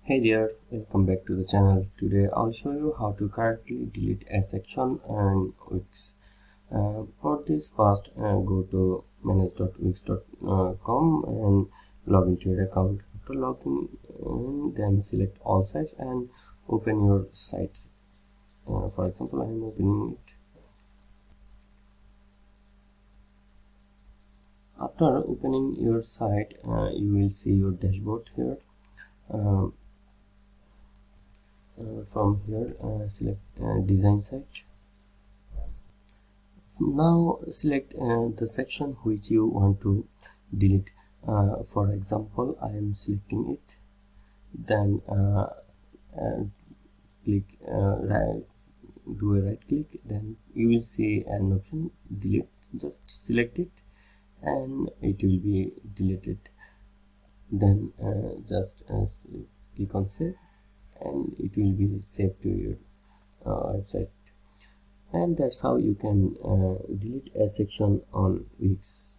Hey there, welcome back to the channel. Today I'll show you how to correctly delete a section and Wix. For this, first go to manage.wix.com and log into your account. After logging in, then select all sites and open your site. For example, I am opening it. After opening your site, you will see your dashboard here. From here, select design site. Now select the section which you want to delete. For example, I am selecting it. Then click right, do a right click. Then you will see an option delete. Just select it, and it will be deleted. Then just click on save, and it will be saved to your website. And that's how you can delete a section on Wix.